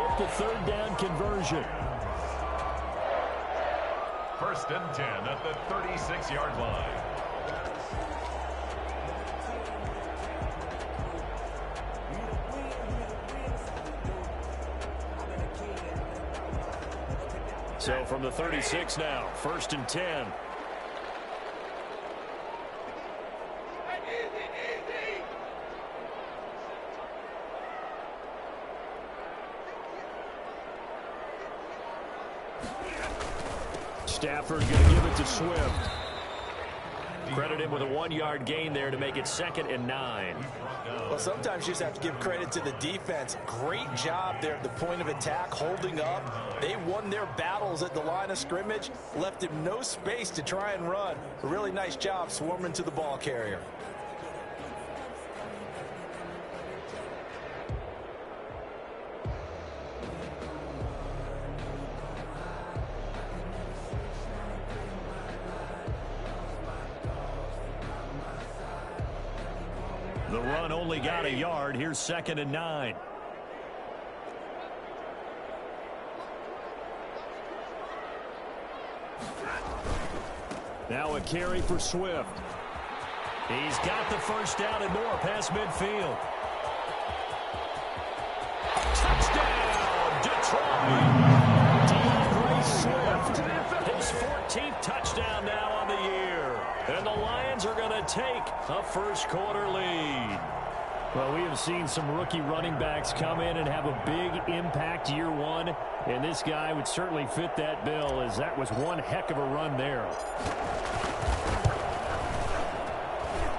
get the third down conversion. 1st and 10 at the 36-yard line. So from the 36 now, 1st and 10. Stafford going to give it to Swift. Credit him with a 1-yard gain there to make it 2nd and 9. Well, sometimes you just have to give credit to the defense. Great job there at the point of attack, holding up. They won their battles at the line of scrimmage, left him no space to try and run. A really nice job swarming to the ball carrier. The run only got a yard. Here's 2nd and 9. Now a carry for Swift. He's got the first down and more past midfield. Touchdown, Detroit! Swift, his 14th touchdown now on the year. And the Lions are going to take a first-quarter lead. Well, we have seen some rookie running backs come in and have a big impact year one. And this guy would certainly fit that bill, as that was one heck of a run there.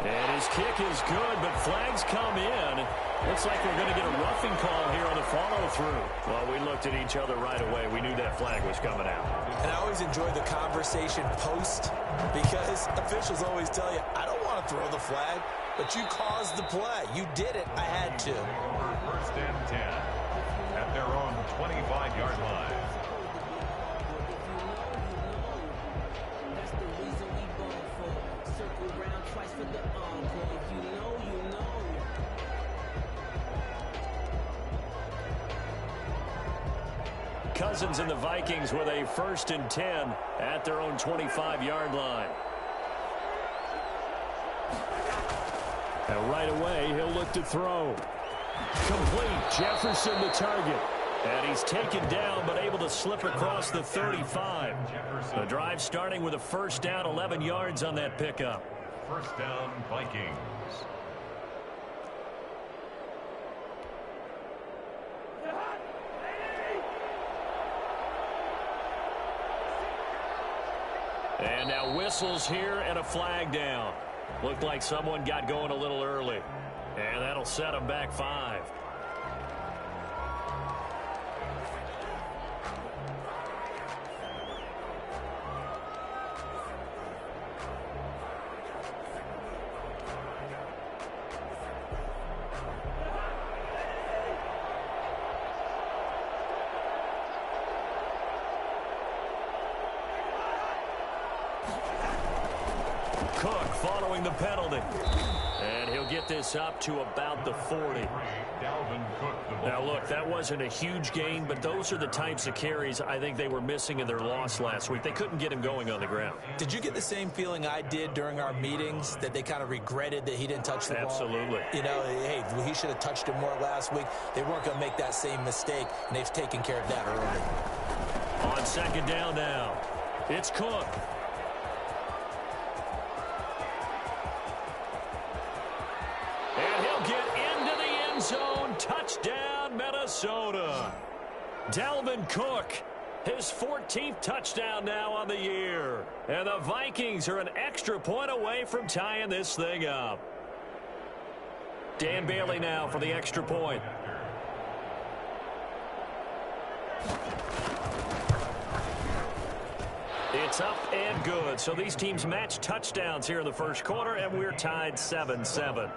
And his kick is good, but flags come in. Looks like we're going to get a roughing call here on the follow-through. Well, we looked at each other right away. We knew that flag was coming out. And I always enjoy the conversation post, because officials always tell you, I don't want to throw the flag, but you caused the play. You did it. I had to. 1st and 10 at their own 25-yard line. Cousins and the Vikings with a 1st and 10 at their own 25-yard line. And right away, he'll look to throw. Complete. Jefferson the target. And he's taken down, but able to slip across the 35. The drive starting with a 1st down, 11 yards on that pickup. 1st down, Vikings. And now whistles here and a flag down. Looked like someone got going a little early. And that'll set them back 5. Cook following the penalty. And he'll get this up to about the 40. Now, look, that wasn't a huge gain, but those are the types of carries I think they were missing in their loss last week. They couldn't get him going on the ground. Did you get the same feeling I did during our meetings, that they kind of regretted that he didn't touch the ball? Absolutely. You know, hey, he should have touched it more last week. They weren't going to make that same mistake, and they've taken care of that early. On 2nd down now, it's Cook. And he'll get into the end zone. Touchdown, Minnesota. Dalvin Cook, his 14th touchdown now on the year. And the Vikings are an extra point away from tying this thing up. Dan Bailey now for the extra point. It's up and good. So these teams match touchdowns here in the first quarter, and we're tied 7-7.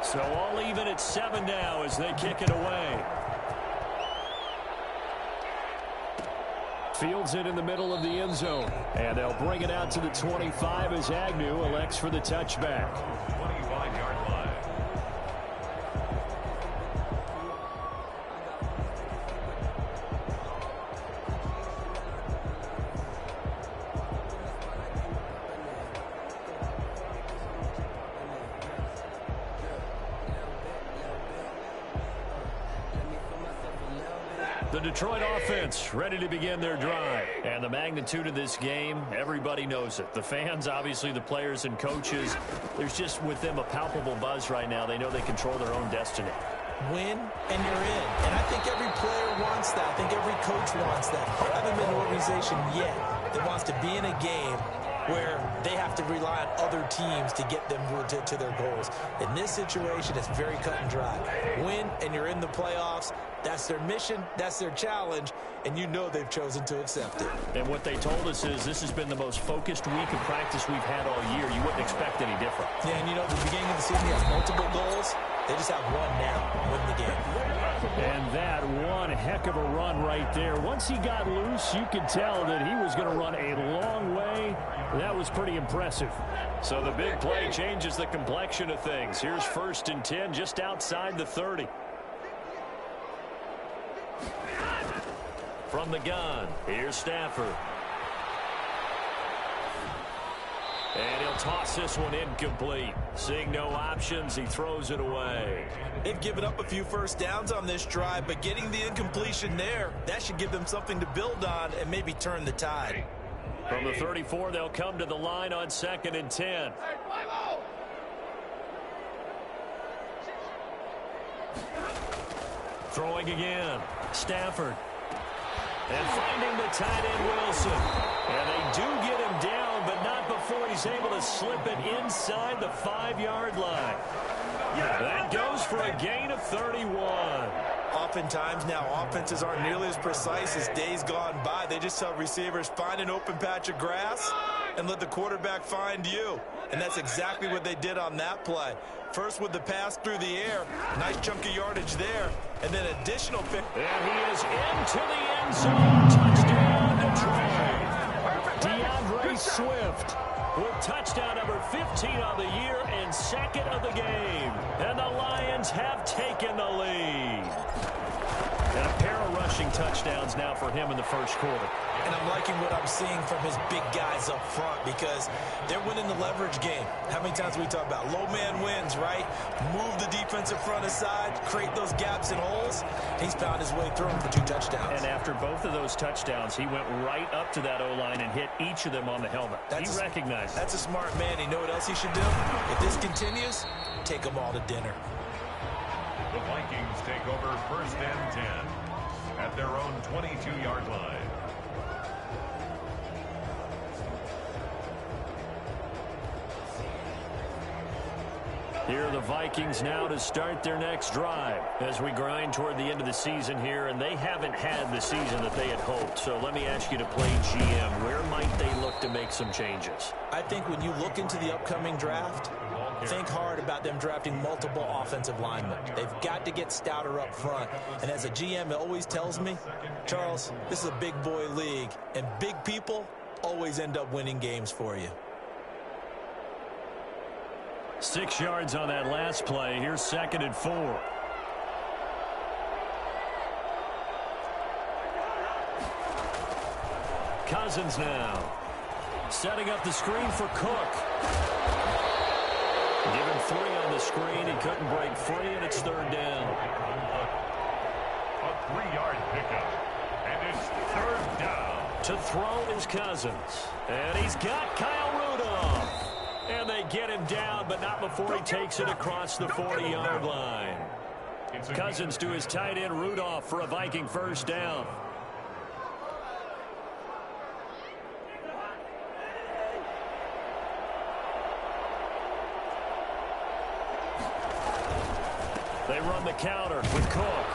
So all even at 7 now as they kick it away. Fields it in the middle of the end zone. And they'll bring it out to the 25 as Agnew elects for the touchback. 25-yard line. The Detroit offense ready to begin their drive. And the magnitude of this game, everybody knows it. The fans, obviously the players and coaches, there's just with them a palpable buzz right now. They know they control their own destiny. Win and you're in. And I think every player wants that. I think every coach wants that. I haven't been an organization yet that wants to be in a game where they have to rely on other teams to get them to their goals. In this situation, it's very cut and dry. Win, and you're in the playoffs. That's their mission. That's their challenge. And you know they've chosen to accept it. And what they told us is this has been the most focused week of practice we've had all year. You wouldn't expect any different. Yeah, and you know, at the beginning of the season, he has multiple goals. They just have one now, win the game. And that one heck of a run right there. Once he got loose, you could tell that he was going to run a long way. That was pretty impressive. So the big play changes the complexion of things. Here's 1st and 10 just outside the 30. From the gun, here's Stafford. And he'll toss this one incomplete. Seeing no options, he throws it away. They've given up a few first downs on this drive, but getting the incompletion there, that should give them something to build on and maybe turn the tide. From the 34, they'll come to the line on 2nd and 10. Throwing again. Stafford. And finding the tight end Wilson. And they do get him down, but not before he's able to slip it inside the 5-yard line. That goes for a gain of 31. Oftentimes now, offenses aren't nearly as precise as days gone by. They just tell receivers, find an open patch of grass and let the quarterback find you. And that's exactly what they did on that play. First with the pass through the air. Nice chunk of yardage there. And then additional pick. And he is into the end zone. Touchdown, Detroit. DeAndre Swift with touchdown number 15 on the year and 2nd of the game. And the Lions have taken the lead. And a pair of rushing touchdowns now for him in the 1st quarter. And I'm liking what I'm seeing from his big guys up front because they're winning the leverage game. How many times we talk about low man wins, right? Move the defensive front aside, create those gaps and holes. He's found his way through them for 2 touchdowns. And after both of those touchdowns, he went right up to that O-line and hit each of them on the helmet. He recognized it. That's a smart man. You know what else he should do? If this continues, take them all to dinner. The Vikings take over 1st and 10 at their own 22-yard line. Here are the Vikings now to start their next drive as we grind toward the end of the season here, and they haven't had the season that they had hoped. So let me ask you to play GM. Where might they look to make some changes? I think when you look into the upcoming draft, think hard about them drafting multiple offensive linemen. They've got to get stouter up front. And as a GM, it always tells me, Charles, this is a big boy league, and big people always end up winning games for you. 6 yards on that last play. Here's 2nd and 4. Cousins now. Setting up the screen for Cook. Give him 3 on the screen. He couldn't break free, and it's 3rd down. A 3-yard pickup. And it's 3rd down. To throw is Cousins. And he's got Kyle Rudolph. And they get him down, but not before he takes it across the 40-yard line. Cousins to his tight end Rudolph for a Viking 1st down. They run the counter with Cook.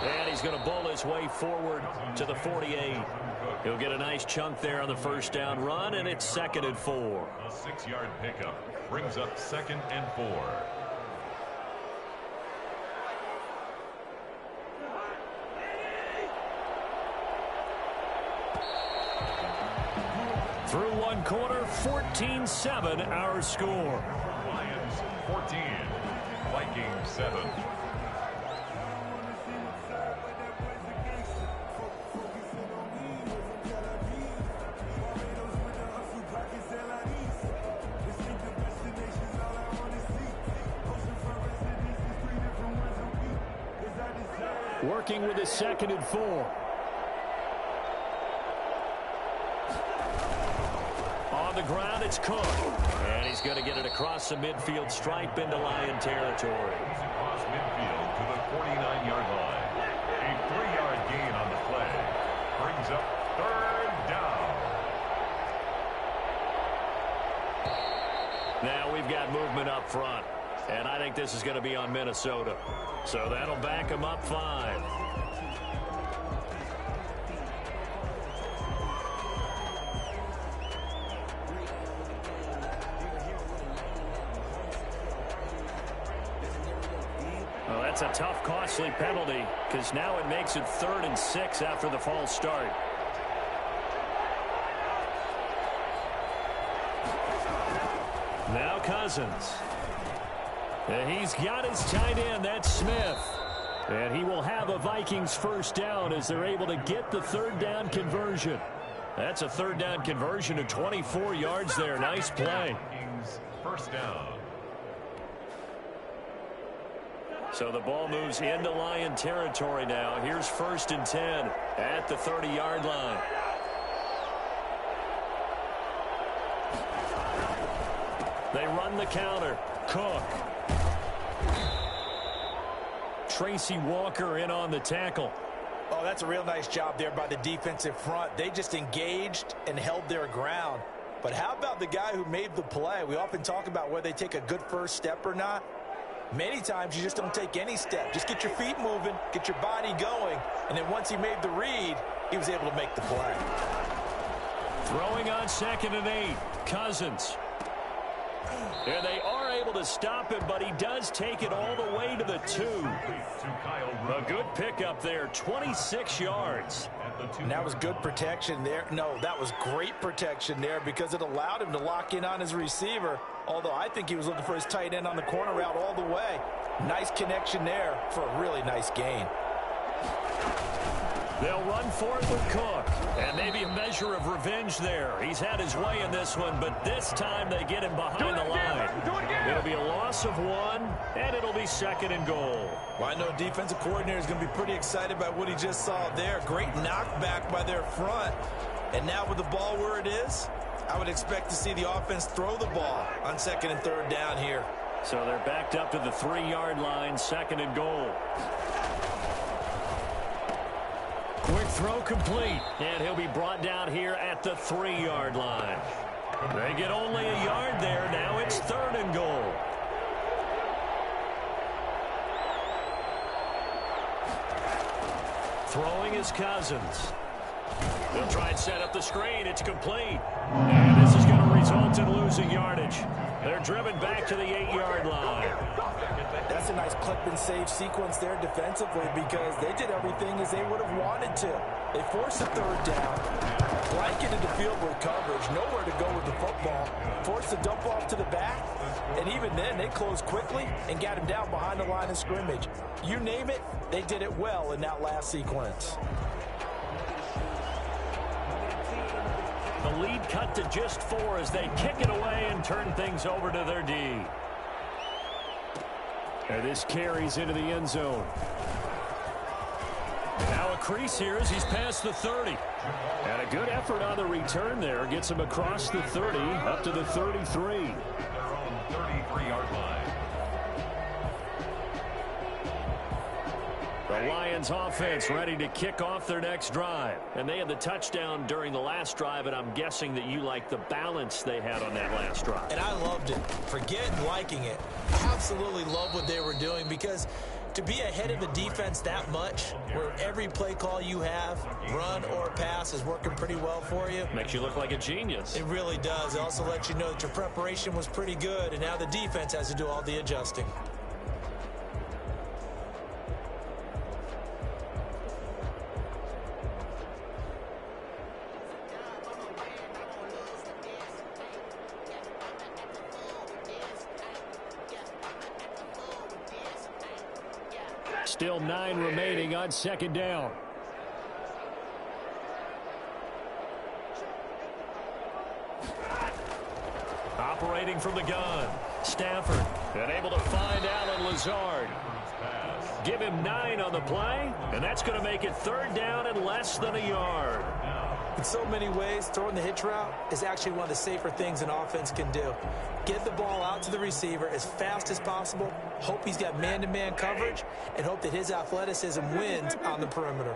And he's going to bowl his way forward to the 48. He'll get a nice chunk there on the 1st down run, and it's 2nd and 4. A 6-yard pickup brings up 2nd and 4. Through 1 quarter, 14-7 our score. Lions 14, Vikings 7. working with a 2nd and 4. On the ground, it's Cook. And he's going to get it across the midfield stripe into Lion territory. Across midfield to the 49-yard line. A 3-yard gain on the play. Brings up 3rd down. Now we've got movement up front. And I think this is going to be on Minnesota. So that'll back them up 5. Well, that's a tough, costly penalty because now it makes it 3rd and 6 after the false start. Now Cousins. And he's got his tight end, that's Smith. And he will have a Vikings 1st down as they're able to get the 3rd down conversion. That's a 3rd down conversion of 24 yards there. Nice play. Vikings 1st down. So the ball moves into Lion territory now. Here's 1st and 10 at the 30-yard line. They run the counter. Cook. Tracy Walker in on the tackle. Oh, that's a real nice job there by the defensive front. They just engaged and held their ground. But how about the guy who made the play? We often talk about whether they take a good first step or not. Many times you just don't take any step. Just get your feet moving, get your body going, and then once he made the read, he was able to make the play. Throwing on 2nd and 8. Cousins. And they are able to stop him, but he does take it all the way to the 2. A good pickup there, 26 yards. And that was good protection there. No, that was great protection there because it allowed him to lock in on his receiver, although I think he was looking for his tight end on the corner route all the way. Nice connection there for a really nice gain. They'll run for it with Cook. And maybe a measure of revenge there. He's had his way in this one, but this time they get him behind the line. It'll be a loss of 1, and it'll be 2nd and goal. Well, I know defensive coordinator is going to be pretty excited by what he just saw there. Great knockback by their front. And now with the ball where it is, I would expect to see the offense throw the ball on 2nd and 3rd down here. So they're backed up to the 3-yard line, 2nd and goal. Quick throw complete, and he'll be brought down here at the 3-yard line. They get only a yard there. Now it's 3rd and goal. Throwing is Cousins. They'll try and set up the screen. It's complete. And this is going to result in losing yardage. They're driven back to the 8-yard line. That's a nice clip and save sequence there defensively because they did everything as they would have wanted to. They forced the 3rd down, blanketed the field with coverage, nowhere to go with the football, forced the dump off to the back, and even then they closed quickly and got him down behind the line of scrimmage. You name it, they did it well in that last sequence. The lead cut to just 4 as they kick it away and turn things over to their D. And this carries into the end zone. Now a crease here as he's past the 30. And a good effort on the return there. Gets him across the 30 up to the 33. Their own 33-yard line. The Lions offense ready to kick off their next drive. And they had the touchdown during the last drive, and I'm guessing that you like the balance they had on that last drive. And I loved it. Forget liking it. Absolutely love what they were doing because to be ahead of a defense that much, where every play call you have, run or pass, is working pretty well for you. Makes you look like a genius. It really does. It also lets you know that your preparation was pretty good, and now the defense has to do all the adjusting. Still 9 remaining on 2nd down. Operating from the gun. Stafford, and able to find Alan Lazard. Give him 9 on the play, and that's going to make it 3rd down and less than a yard. In so many ways, throwing the hitch route is actually one of the safer things an offense can do. Get the ball out to the receiver as fast as possible, hope he's got man-to-man coverage, and hope that his athleticism wins on the perimeter.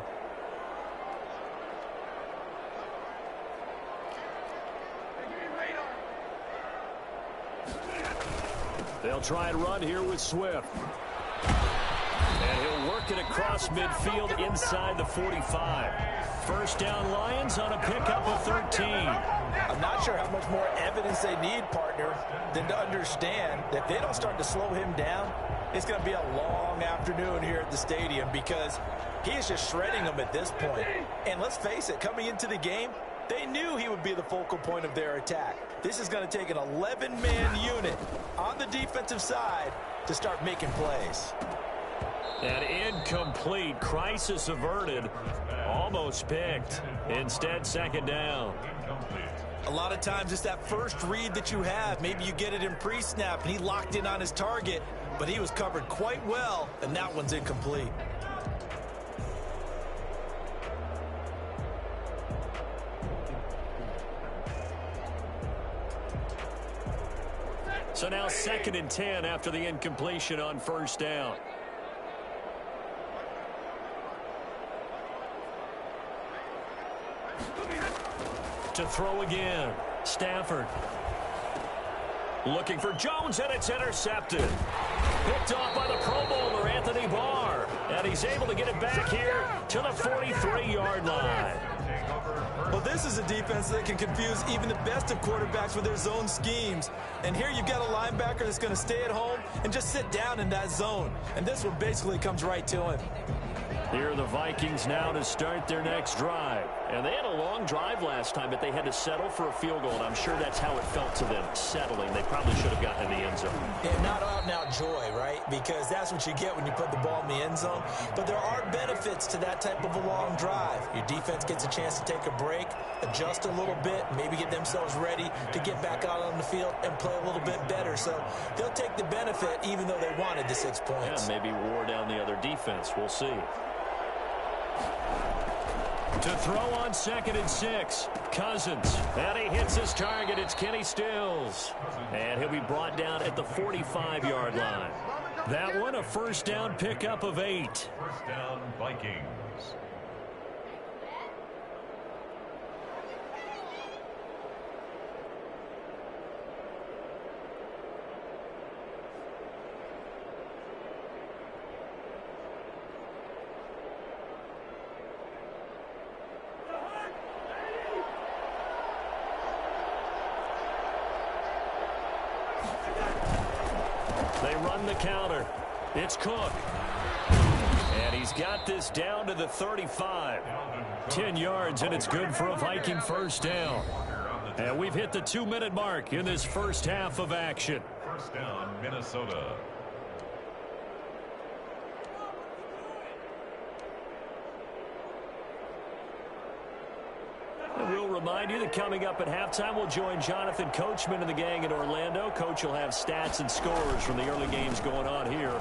They'll try and run here with Swift. And he'll work it across midfield inside the 45. 1st down Lions on a pickup of 13. I'm not sure how much more evidence they need, partner, than to understand that if they don't start to slow him down, it's going to be a long afternoon here at the stadium because he is just shredding them at this point. And let's face it, coming into the game, they knew he would be the focal point of their attack. This is going to take an 11-man unit on the defensive side to start making plays. An incomplete, crisis averted, almost picked. Instead, 2nd down. A lot of times it's that first read that you have. Maybe you get it in pre-snap and he locked in on his target, but he was covered quite well, and that one's incomplete. So now 2nd and 10 after the incompletion on 1st down. To throw again. Stafford. Looking for Jones, and it's intercepted. Picked off by the Pro Bowler, Anthony Barr. And he's able to get it back here to the 43-yard line. Well, this is a defense that can confuse even the best of quarterbacks with their zone schemes. And here you've got a linebacker that's going to stay at home and just sit down in that zone. And this one basically comes right to him. Here are the Vikings now to start their next drive. And they had a long drive last time, but they had to settle for a field goal. And I'm sure that's how it felt to them, settling. They probably should have gotten in the end zone. Yeah, not out-and-out joy, right? Because that's what you get when you put the ball in the end zone. But there are benefits to that type of a long drive. Your defense gets a chance to take a break, adjust a little bit, maybe get themselves ready to get back out on the field and play a little bit better. So they'll take the benefit even though they wanted the 6 points. Yeah, maybe wore down the other defense. We'll see. To throw on 2nd and 6. Cousins. And he hits his target. It's Kenny Stills. And he'll be brought down at the 45-yard line. That one, a 1st down pickup of 8. 1st down, Vikings. They run the counter. It's Cook. And he's got this down to the 35. 10 yards, and it's good for a Viking 1st down. And we've hit the 2-minute mark in this first half of action. 1st down, Minnesota. And we'll remind you that coming up at halftime, we'll join Jonathan Coachman and the gang in Orlando. Coach will have stats and scores from the early games going on here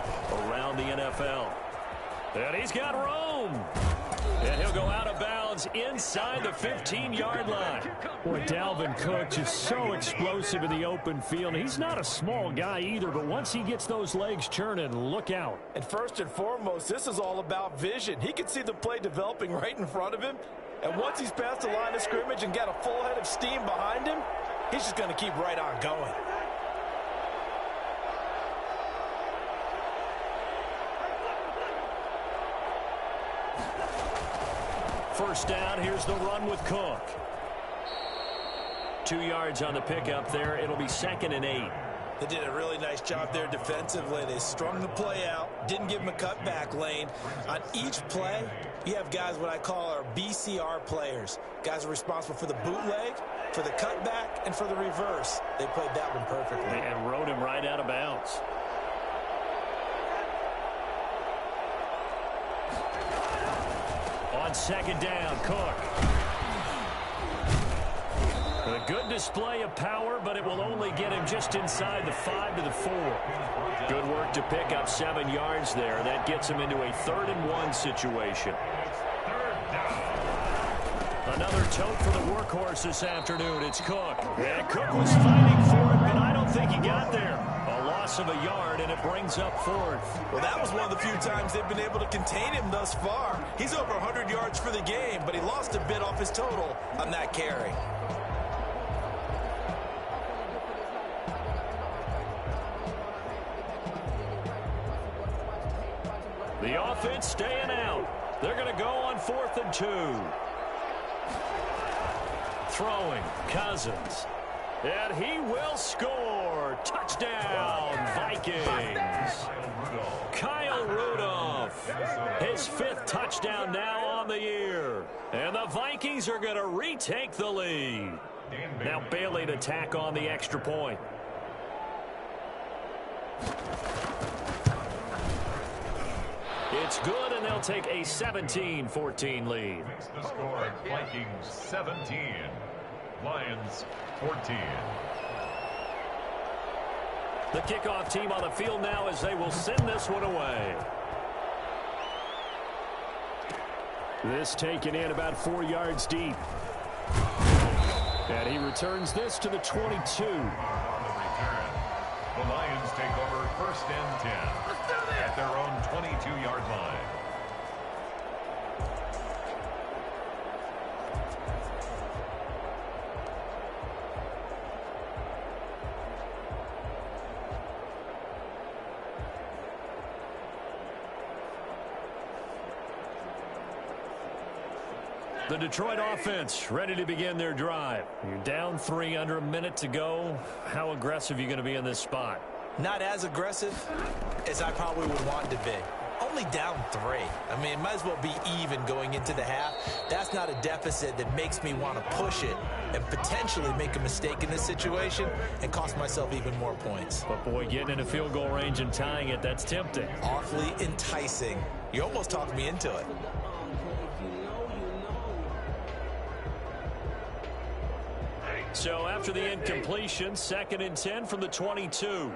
around the NFL. And he's got room. And he'll go out of bounds inside the 15-yard line. Boy, Dalvin Cook just so explosive in the open field. He's not a small guy either, but once he gets those legs churning, look out. And first and foremost, this is all about vision. He can see the play developing right in front of him. And once he's past the line of scrimmage and got a full head of steam behind him, he's just going to keep right on going. First down, here's the run with Cook. 2 yards on the pickup there. It'll be 2nd and 8. They did a really nice job there defensively. They strung the play out, didn't give him a cutback lane. On each play, you have guys what I call our BCR players. Guys are responsible for the bootleg, for the cutback, and for the reverse. They played that one perfectly. And rode him right out of bounds. On 2nd down, Cook. good display of power, but it will only get him just inside the 5 to the 4. Good work to pick up 7 yards there. That gets him into a 3rd-and-1 situation. Another tote for the workhorse this afternoon. It's Cook. And Cook was fighting for it, but I don't think he got there. A loss of a yard, and it brings up 4th. Well, that was one of the few times they've been able to contain him thus far. He's over 100 yards for the game, but he lost a bit off his total on that carry. The offense staying out. They're going to go on 4th and 2. Throwing, Cousins. And he will score. Touchdown, Vikings. Kyle Rudolph. His 5th touchdown now on the year. And the Vikings are going to retake the lead. Now Bailey to tack on the extra point. It's good, and they'll take a 17-14 lead. Makes the score, Vikings 17, Lions 14. The kickoff team on the field now as they will send this one away. This taken in about 4 yards deep. And he returns this to the 22. On the return, the Lions take over 1st and 10 at their own 22-yard line. The Detroit offense ready to begin their drive. You're down 3 under a minute to go. How aggressive are you going to be in this spot? Not as aggressive as I probably would want to be. Only down 3. I mean, it might as well be even going into the half. That's not a deficit that makes me want to push it and potentially make a mistake in this situation and cost myself even more points. But, boy, getting into field goal range and tying it, that's tempting. Awfully enticing. You almost talked me into it. So after the incompletion, 2nd and 10 from the 22.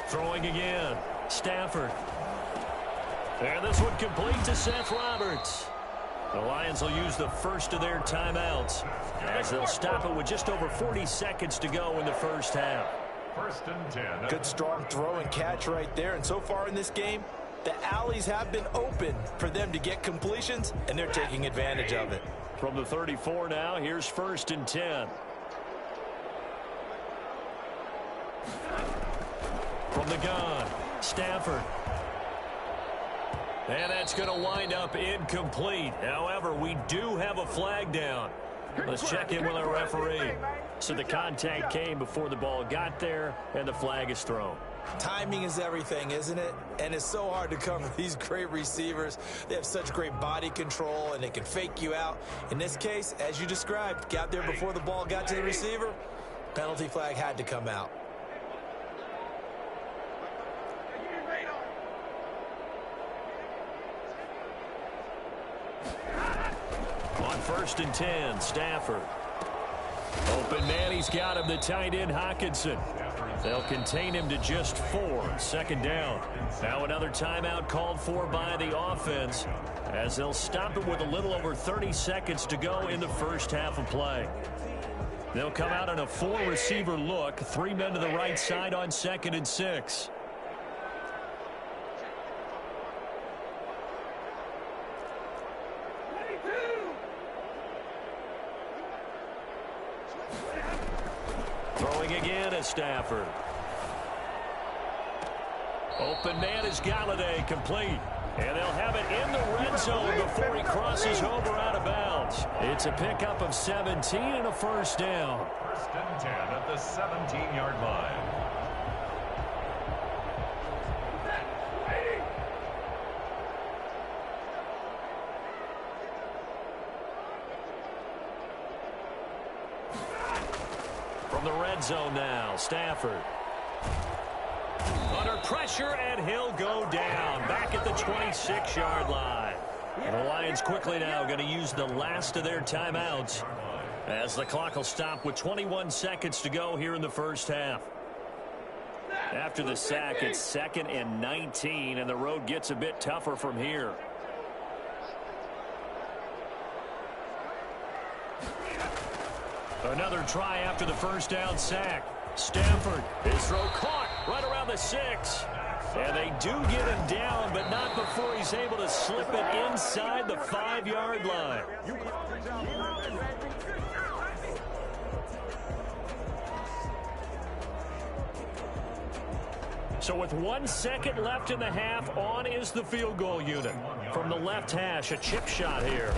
Throwing again. Stafford. And this one complete to Seth Roberts. The Lions will use the first of their timeouts as they'll stop it with just over 40 seconds to go in the first half. 1st and 10. Good strong throw and catch right there. And so far in this game, the alleys have been open for them to get completions, and they're taking advantage of it. From the 34 now, here's 1st and 10. From the gun, Stafford. And that's going to wind up incomplete. However, we do have a flag down. Let's check in with our referee. So the contact came before the ball got there, and the flag is thrown. Timing is everything, isn't it? And it's so hard to cover these great receivers. They have such great body control, and they can fake you out. In this case, as you described, got there before the ball got to the receiver. Penalty flag had to come out. On 1st and 10, Stafford. Open man, he's got him, the tight end Hockenson. They'll contain him to just 4. 2nd down. Now another timeout called for by the offense as they'll stop it with a little over 30 seconds to go in the first half of play. They'll come out in a 4-receiver look. 3 men to the right side on 2nd and 6. Throwing again is Stafford. Open man is Galladay, complete. And they'll have it in the red zone before he crosses over out of bounds. It's a pickup of 17 and a 1st down. 1st and 10 at the 17-yard line. From the red zone now, Stafford. Under pressure, and he'll go down. Back at the 26-yard line. And the Lions quickly now going to use the last of their timeouts as the clock will stop with 21 seconds to go here in the first half. After the sack, it's 2nd and 19, and the road gets a bit tougher from here. Another try after the first down sack. Stafford, his throw caught right around the 6. And they do get him down, but not before he's able to slip it inside the 5-yard line. So with 1 second left in the half, on is the field goal unit. From the left hash, a chip shot here.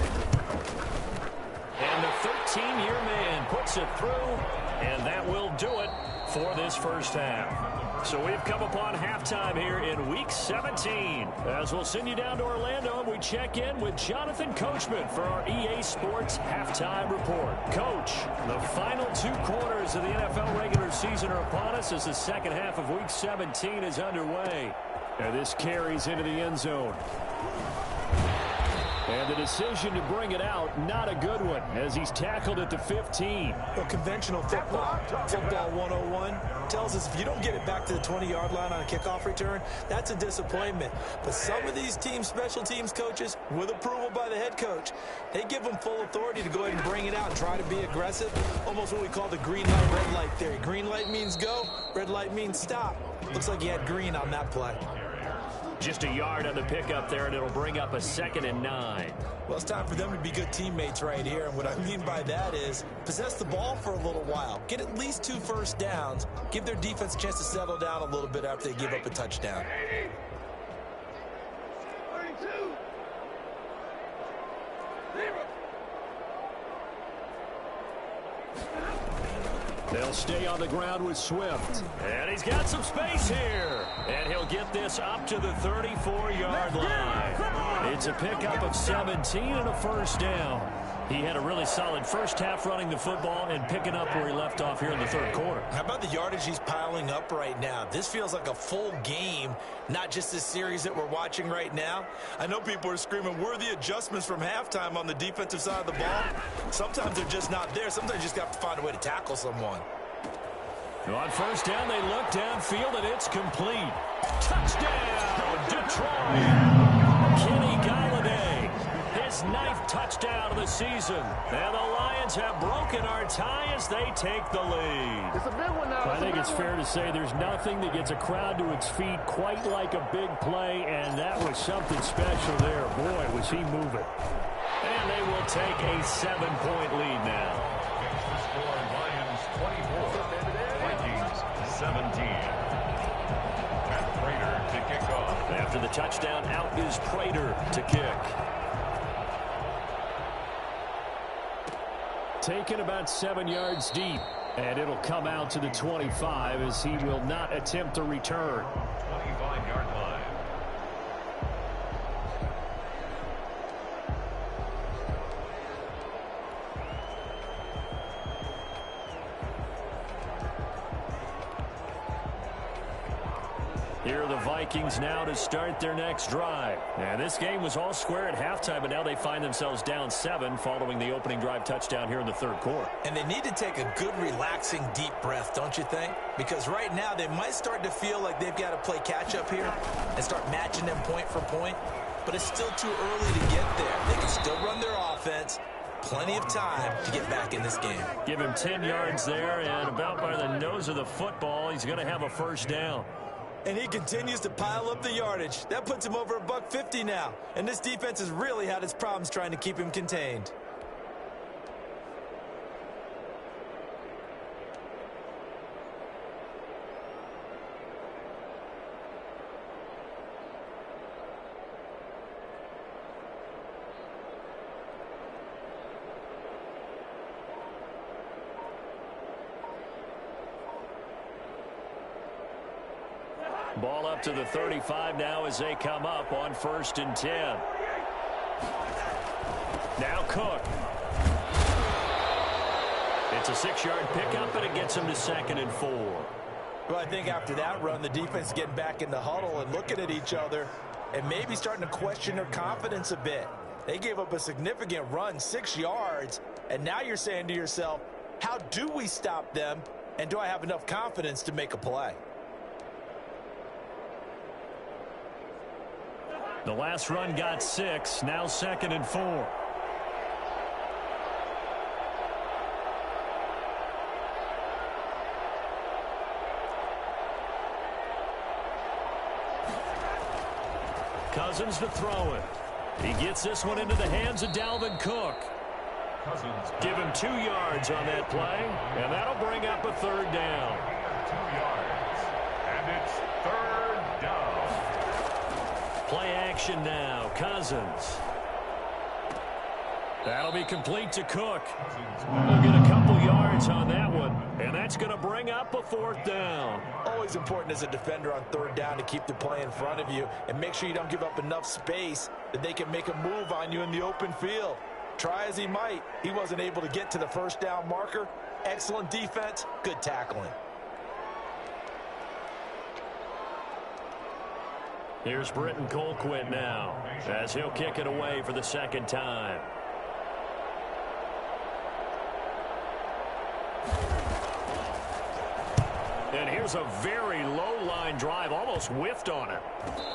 And the 13-year man puts it through, and that will do it for this first half. So we've come upon halftime here in Week 17. As we'll send you down to Orlando, and we check in with Jonathan Coachman for our EA Sports Halftime Report. Coach, the final 2 quarters of the NFL regular season are upon us as the second half of Week 17 is underway. And this carries into the end zone. And the decision to bring it out, not a good one, as he's tackled at the 15. Well, conventional football 101, tells us if you don't get it back to the 20-yard line on a kickoff return, that's a disappointment. But some of these special teams coaches, with approval by the head coach, they give them full authority to go ahead and bring it out and try to be aggressive. Almost what we call the green light, red light theory. Green light means go, red light means stop. Looks like he had green on that play. Just a yard on the pickup there, and it'll bring up a 2nd and 9. Well, it's time for them to be good teammates right here. And what I mean by that is possess the ball for a little while. Get at least 2 first downs. Give their defense a chance to settle down a little bit after they give up a touchdown. They'll stay on the ground with Swift. And he's got some space here. And he'll get this up to the 34-yard line. It's a pickup of 17 and a first down. He had a really solid first half running the football and picking up where he left off here in the third quarter. How about the yardage he's piling up right now? This feels like a full game, not just this series that we're watching right now. I know people are screaming, where are the adjustments from halftime on the defensive side of the ball? Sometimes they're just not there. Sometimes you just have to find a way to tackle someone. On first down, they look downfield, and it's complete. Touchdown, Detroit! Kenny Galladay, his 9th touchdown of the season. And the Lions have broken our tie as they take the lead. It's a big one now. I think it's fair to say there's nothing that gets a crowd to its feet quite like a big play, and that was something special there. Boy, was he moving. And they will take a 7-point lead now. The score, Lions 24, Vikings 17. And Prater to kick off. After the touchdown, out is Prater to kick. Taken about 7 yards deep, and it'll come out to the 25 as he will not attempt a return. 25-yard line. Here are the Vikings now to start their next drive. And this game was all square at halftime, but now they find themselves down 7 following the opening drive touchdown here in the third quarter. And they need to take a good, relaxing, deep breath, don't you think? Because right now they might start to feel like they've got to play catch-up here and start matching them point for point. But it's still too early to get there. They can still run their offense. Plenty of time to get back in this game. Give him 10 yards there, and about by the nose of the football, he's going to have a first down. And he continues to pile up the yardage. That puts him over $150 now. And this defense has really had its problems trying to keep him contained. Ball up to the 35 now as they come up on 1st and 10. Now Cook. It's a 6-yard pickup, and it gets him to 2nd and 4. Well, I think after that run, the defense is getting back in the huddle and looking at each other and maybe starting to question their confidence a bit. They gave up a significant run, 6 yards, and now you're saying to yourself, how do we stop them, and do I have enough confidence to make a play? The last run got 6, now 2nd and 4. Cousins to throw it. He gets this one into the hands of Dalvin Cook. Cousins. Give him 2 yards on that play, and that'll bring up a 3rd down. 2 yards, and it's 3rd down. Play action now. Cousins. That'll be complete to Cook. We'll get a couple yards on that one, and that's going to bring up a 4th down. Always important as a defender on 3rd down to keep the play in front of you and make sure you don't give up enough space that they can make a move on you in the open field. Try as he might, he wasn't able to get to the 1st down marker. Excellent defense, good tackling. Here's Britton Colquitt now as he'll kick it away for the 2nd time. And here's a very low-line drive, almost whiffed on it.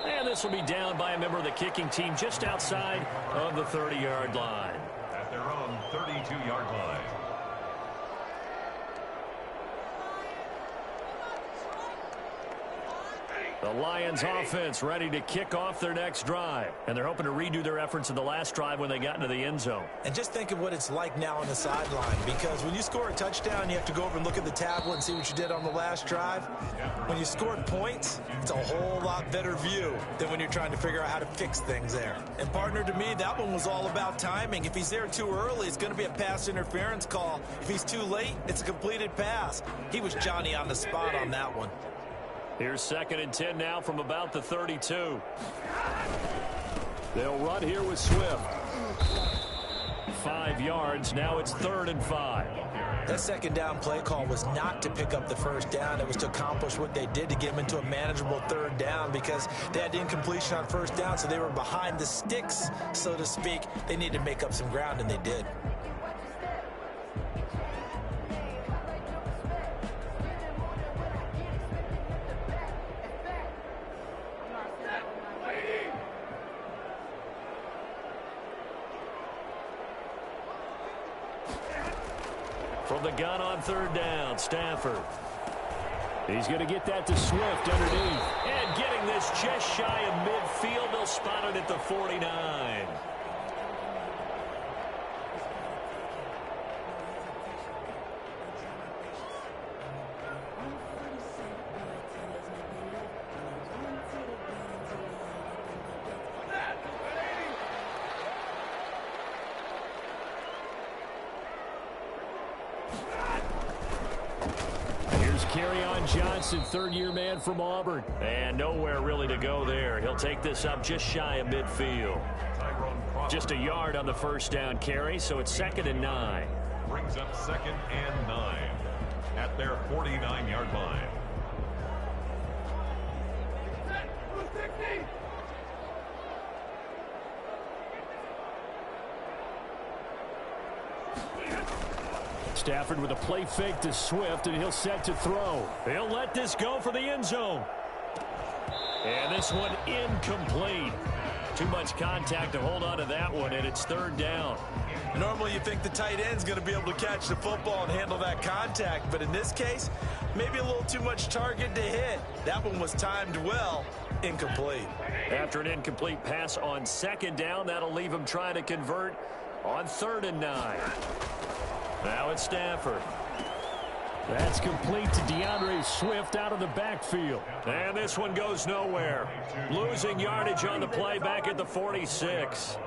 And this will be down by a member of the kicking team just outside of the 30-yard line. At their own 32-yard line. The Lions offense ready to kick off their next drive. And they're hoping to redo their efforts in the last drive when they got into the end zone. And just think of what it's like now on the sideline, because when you score a touchdown, you have to go over and look at the tablet and see what you did on the last drive. When you scored points, it's a whole lot better view than when you're trying to figure out how to fix things there. And partner, to me, that one was all about timing. If he's there too early, it's going to be a pass interference call. If he's too late, it's a completed pass. He was Johnny on the spot on that one. Here's 2nd and 10 now from about the 32. They'll run here with Swift. 5 yards. Now it's 3rd and 5. That 2nd down play call was not to pick up the 1st down. It was to accomplish what they did to get them into a manageable 3rd down, because they had incompletion on 1st down, so they were behind the sticks, so to speak. They needed to make up some ground, and they did. From the gun on 3rd down, Stafford. He's going to get that to Swift underneath. And getting this just shy of midfield. They'll spot it at the 49. Johnson, 3rd-year man from Auburn. And nowhere really to go there. He'll take this up just shy of midfield. Just a yard on the 1st down carry, so it's 2nd and 9. Brings up 2nd and 9 at their 49-yard line. Stafford with a play fake to Swift, and he'll set to throw. He'll let this go for the end zone. And this one incomplete. Too much contact to hold on to that one, and it's 3rd down. Normally you think the tight end's going to be able to catch the football and handle that contact, but in this case, maybe a little too much target to hit. That one was timed well. Incomplete. After an incomplete pass on 2nd down, that'll leave him trying to convert on 3rd and 9. Now it's Stafford. That's complete to DeAndre Swift out of the backfield. And this one goes nowhere. Losing yardage on the play back at the 46.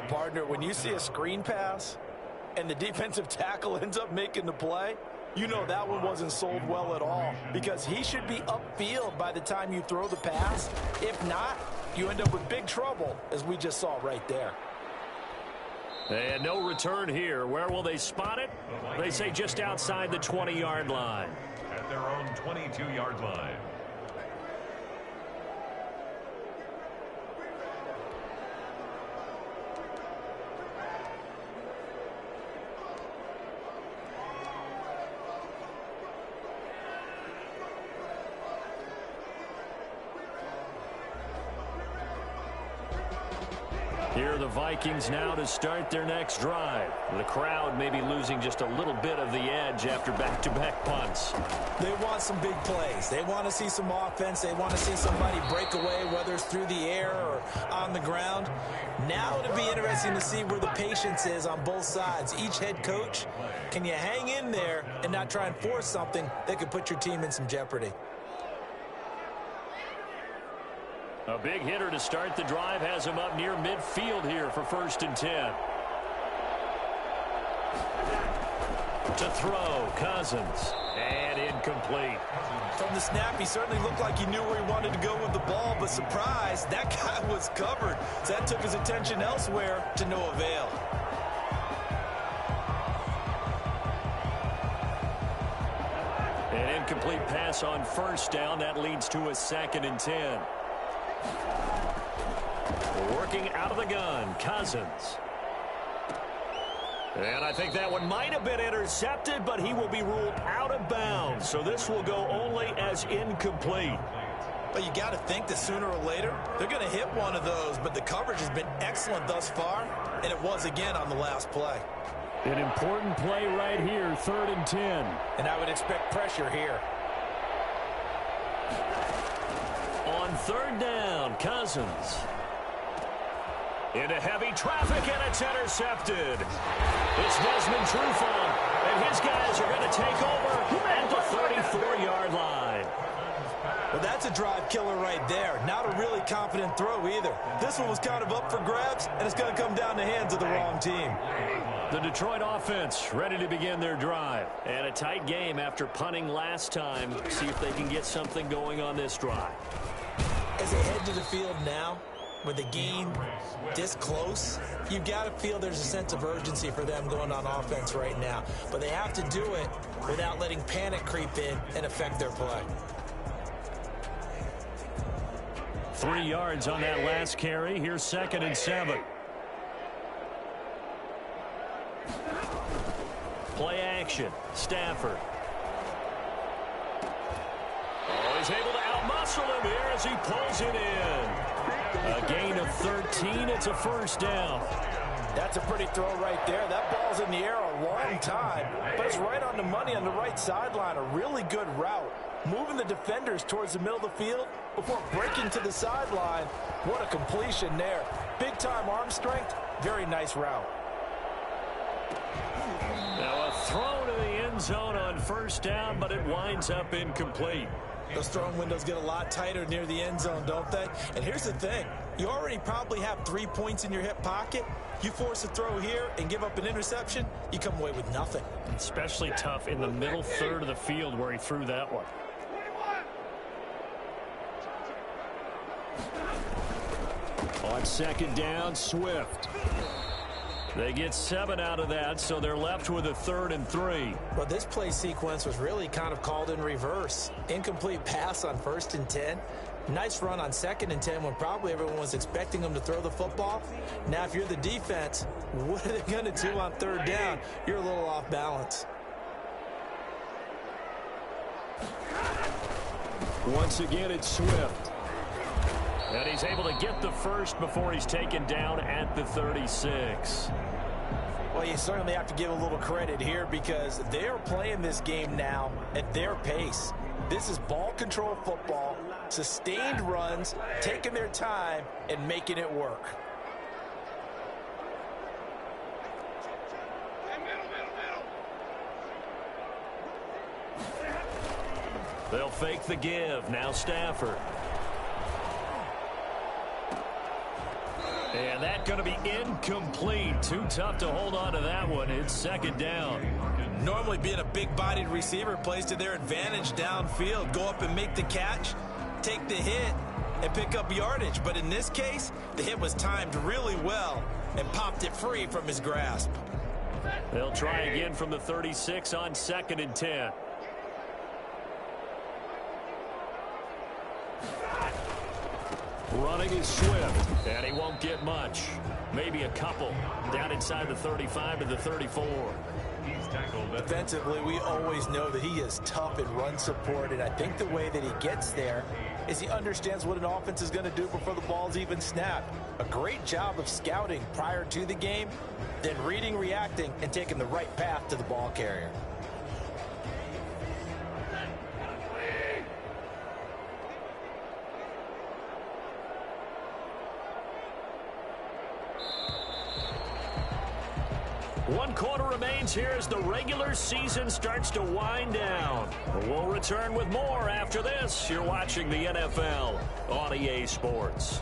Partner, when you see a screen pass and the defensive tackle ends up making the play, you know that one wasn't sold well at all, because he should be upfield by the time you throw the pass. If not, you end up with big trouble, as we just saw right there. And no return here. Where will they spot it? They say just outside the 20-yard line. At their own 22-yard line. the Vikings now to start their next drive. The crowd may be losing just a little bit of the edge after back-to-back punts. They want some big plays. They want to see some offense. They want to see somebody break away, whether it's through the air or on the ground. Now it'll be interesting to see where the patience is on both sides. Each head coach, can you hang in there and not try and force something that could put your team in some jeopardy? A big hitter to start the drive has him up near midfield here for 1st and 10. To throw, Cousins, and incomplete. From the snap, he certainly looked like he knew where he wanted to go with the ball, but surprise, that guy was covered. So that took his attention elsewhere to no avail. An incomplete pass on 1st down. That leads to a 2nd and 10. Working out of the gun, Cousins. And I think that one might have been intercepted, but he will be ruled out of bounds. So this will go only as incomplete. But you got to think that sooner or later, they're going to hit one of those. But the coverage has been excellent thus far, and it was again on the last play. An important play right here, 3rd and 10. And I would expect pressure here. On 3rd down, Cousins. Into heavy traffic, and it's intercepted. It's Desmond Trufant, and his guys are going to take over at the 34-yard line. Well, that's a drive killer right there. Not a really confident throw either. This one was kind of up for grabs, and it's going to come down the hands of the wrong team. The Detroit offense ready to begin their drive. And a tight game after punting last time. See if they can get something going on this drive. As they head to the field now, with the game this close, you've got to feel there's a sense of urgency for them going on offense right now. But they have to do it without letting panic creep in and affect their play. 3 yards on that last carry. Here's 2nd and 7. Play action. Stafford. Oh, he's able to outmuscle him here as he pulls it in. A gain of 13. It's a 1st down. That's a pretty throw right there. That ball's in the air a long time, but it's right on the money on the right sideline. A really good route. Moving the defenders towards the middle of the field before breaking to the sideline. What a completion there. Big-time arm strength. Very nice route. Now a throw to the end zone on 1st down, but it winds up incomplete. Those throwing windows get a lot tighter near the end zone, don't they? And here's the thing. You already probably have 3 points in your hip pocket. You force a throw here and give up an interception, you come away with nothing. Especially tough in the middle third of the field where he threw that one. On 2nd down, Swift. They get 7 out of that, so they're left with a 3rd and 3. Well, this play sequence was really kind of called in reverse. Incomplete pass on 1st and 10. Nice run on 2nd and 10 when probably everyone was expecting them to throw the football. Now, if you're the defense, what are they going to do on 3rd down? You're a little off balance. Once again, it's Swift. And he's able to get the first before he's taken down at the 36. Well, you certainly have to give a little credit here because they are playing this game now at their pace. This is ball control football, sustained runs, taking their time and making it work. They'll fake the give. Now Stafford. And that's going to be incomplete. Too tough to hold on to that one. It's 2nd down. Normally being a big-bodied receiver plays to their advantage downfield. Go up and make the catch, take the hit, and pick up yardage. But in this case, the hit was timed really well and popped it free from his grasp. They'll try again from the 36 on 2nd and 10. Running is Swift, and he won't get much. Maybe a couple. Down inside the 35 to the 34. He's tackled at Defensively, we always know that he is tough in run support, and I think the way that he gets there is he understands what an offense is going to do before the ball's even snapped. A great job of scouting prior to the game, then reading, reacting, and taking the right path to the ball carrier. One quarter remains here as the regular season starts to wind down. We'll return with more after this. You're watching the NFL on EA Sports.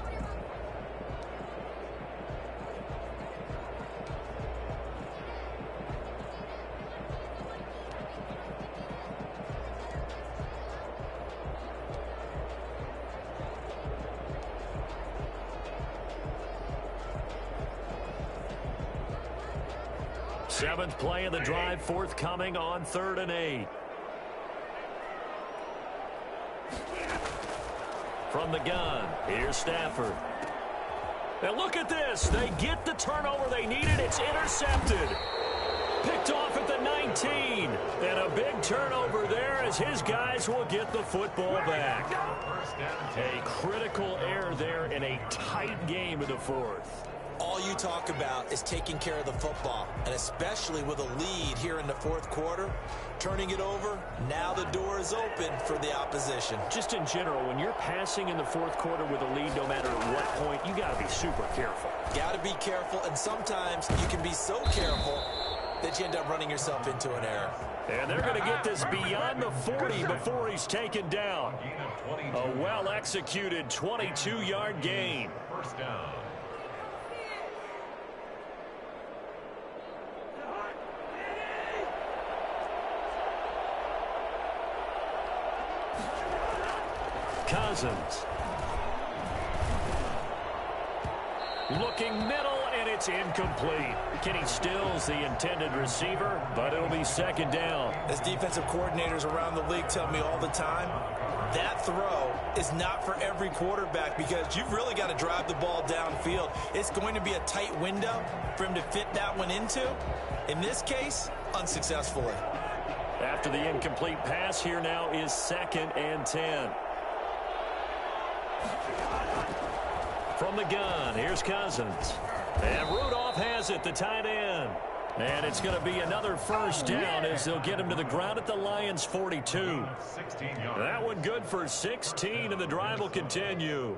Seventh play of the drive forthcoming on 3rd and 8. From the gun, here's Stafford. And look at this. They get the turnover they needed. It's intercepted. Picked off at the 19. And a big turnover there as his guys will get the football back. A critical error there in a tight game in the 4th. All you talk about is taking care of the football, and especially with a lead here in the 4th quarter, turning it over, now the door is open for the opposition. Just in general, when you're passing in the 4th quarter with a lead, no matter at what point, you got to be super careful. Got to be careful, and sometimes you can be so careful that you end up running yourself into an error. And they're going to get this beyond the 40 before he's taken down. A well-executed 22-yard gain. First down. Cousins. Looking middle, and it's incomplete. Kenny Stills the intended receiver, but it'll be 2nd down. As defensive coordinators around the league tell me all the time, that throw is not for every quarterback because you've really got to drive the ball downfield. It's going to be a tight window for him to fit that one into. In this case, unsuccessfully. After the incomplete pass, here now is 2nd and 10. From the gun, here's Cousins. And Rudolph has it, the tight end. And it's going to be another first down as they'll get him to the ground at the Lions' 42. That one good for 16, and the drive will continue.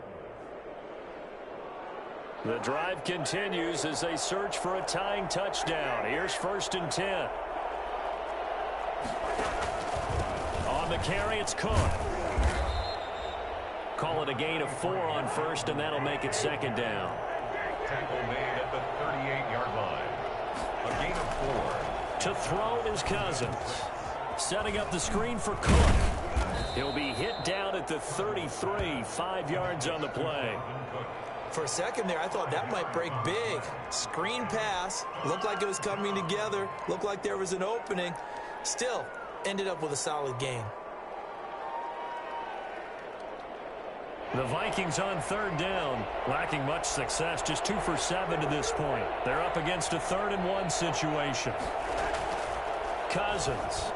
The drive continues as they search for a tying touchdown. Here's 1st and 10. On the carry, it's Cook. Call it a gain of 4 on 1st, and that'll make it 2nd down. Tackle made at the 38-yard line. A gain of 4. To throw is Cousins. Setting up the screen for Cook. He'll be hit down at the 33, 5 yards on the play. For a second there, I thought that might break big. Screen pass. Looked like it was coming together. Looked like there was an opening. Still, ended up with a solid gain. The Vikings on 3rd down, lacking much success, just 2 for 7 to this point. They're up against a 3rd and 1 situation. Cousins.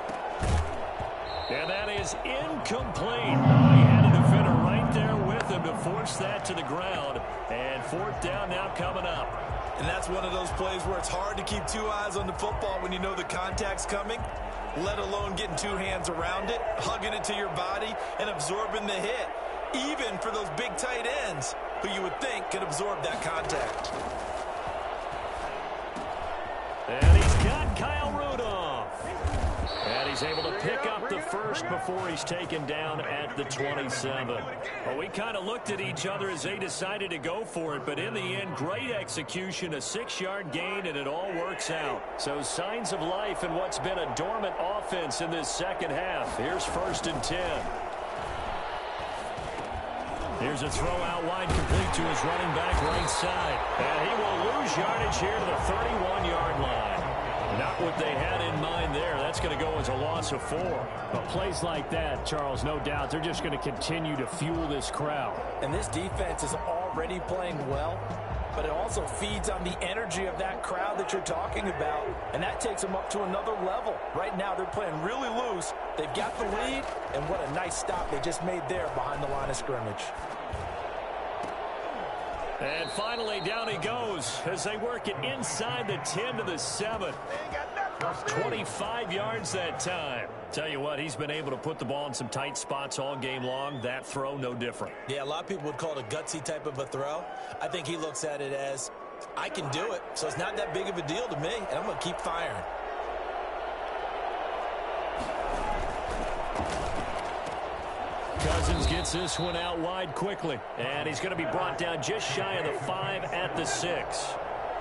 And that is incomplete. He had a defender right there with him to force that to the ground. And 4th down now coming up. And that's one of those plays where it's hard to keep 2 eyes on the football when you know the contact's coming, let alone getting 2 hands around it, hugging it to your body, and absorbing the hit. Even for those big tight ends who you would think could absorb that contact. And he's got Kyle Rudolph. And he's able to pick up the first before he's taken down at the 27. Well, we kind of looked at each other as they decided to go for it, but in the end, great execution, a 6-yard gain, and it all works out. So signs of life in what's been a dormant offense in this second half. Here's 1st and 10. Here's a throw out wide, complete to his running back right side. And he will lose yardage here to the 31-yard line. Not what they had in mind there. That's going to go as a loss of 4. But plays like that, Charles, no doubt, they're just going to continue to fuel this crowd. And this defense is already playing well. but it also feeds on the energy of that crowd that you're talking about, and that takes them up to another level. Right now, they're playing really loose. They've got the lead, and what a nice stop they just made there behind the line of scrimmage. And finally, down he goes as they work it inside the 10 to the 7. 25 yards that time. Tell you what, he's been able to put the ball in some tight spots all game long. That throw, no different. Yeah, a lot of people would call it a gutsy type of a throw. I think he looks at it as, I can do it, so it's not that big of a deal to me, and I'm going to keep firing. Cousins gets this one out wide quickly, and he's going to be brought down just shy of the 5 at the 6.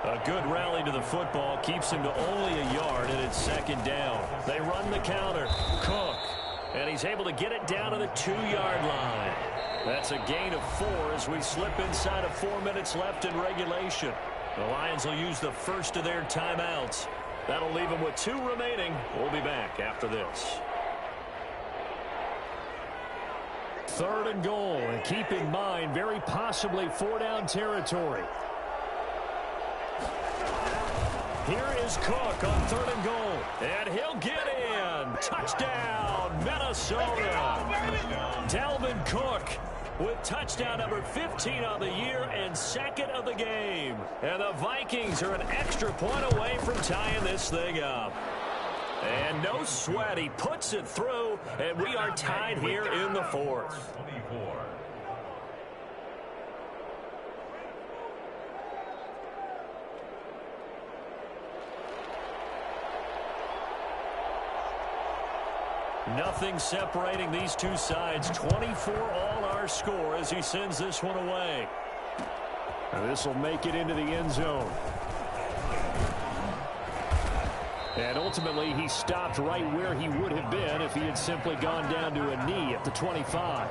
A good rally to the football keeps him to only a yard, and it's second down. They run the counter. Cook, and he's able to get it down to the 2-yard line. That's a gain of 4 as we slip inside of 4 minutes left in regulation. The Lions will use the first of their timeouts. That'll leave them with 2 remaining. We'll be back after this. 3rd and goal, and keep in mind, very possibly 4-down territory. Here is Cook on 3rd and goal, and he'll get in. Touchdown, Minnesota. Dalvin Cook with touchdown number 15 on the year and 2nd of the game. And the Vikings are an extra point away from tying this thing up. And no sweat, he puts it through, and we are tied here in the 4th. Nothing separating these two sides. 24 all our score as he sends this one away. And this will make it into the end zone. And ultimately, he stopped right where he would have been if he had simply gone down to a knee at the 25.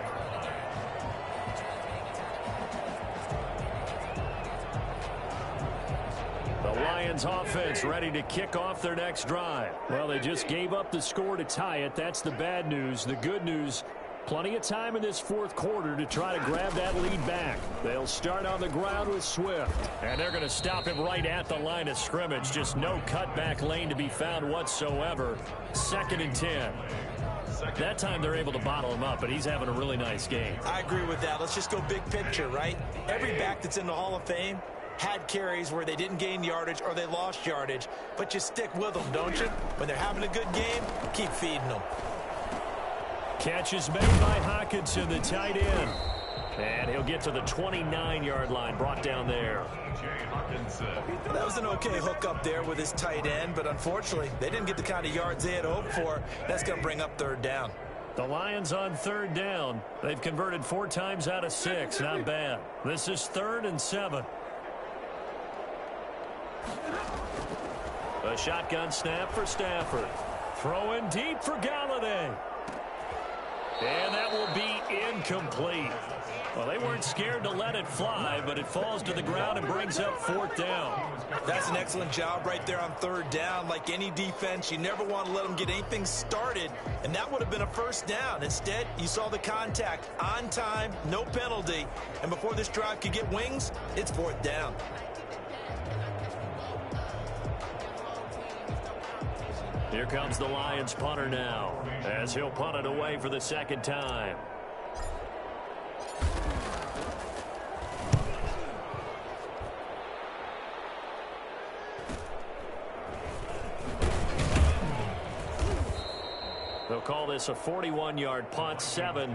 The Lions offense ready to kick off their next drive. Well, they just gave up the score to tie it. That's the bad news. The good news, plenty of time in this 4th quarter to try to grab that lead back. They'll start on the ground with Swift. And they're going to stop him right at the line of scrimmage. Just no cutback lane to be found whatsoever. 2nd and 10. That time they're able to bottle him up, but he's having a really nice game. I agree with that. Let's just go big picture, right? Every back that's in the Hall of Fame had carries where they didn't gain yardage or they lost yardage, but you stick with them, don't you? When they're having a good game, keep feeding them. Catch is made by Hockenson, the tight end. And he'll get to the 29-yard line, brought down there. That was an okay hook up there with his tight end, but unfortunately, they didn't get the kind of yards they had hoped for. That's going to bring up 3rd down. The Lions on 3rd down. They've converted 4 times out of 6. Not bad. This is 3rd and 7. A shotgun snap for Stafford. Throwing deep for Galladay. And that will be incomplete. Well, they weren't scared to let it fly, but it falls to the ground and brings up 4th down. That's an excellent job right there on 3rd down. Like any defense, you never want to let them get anything started, and that would have been a 1st down. Instead, you saw the contact on time, no penalty, and before this drive could get wings, it's 4th down. Here comes the Lions punter now, as he'll punt it away for the 2nd time. They'll call this a 41-yard punt, 7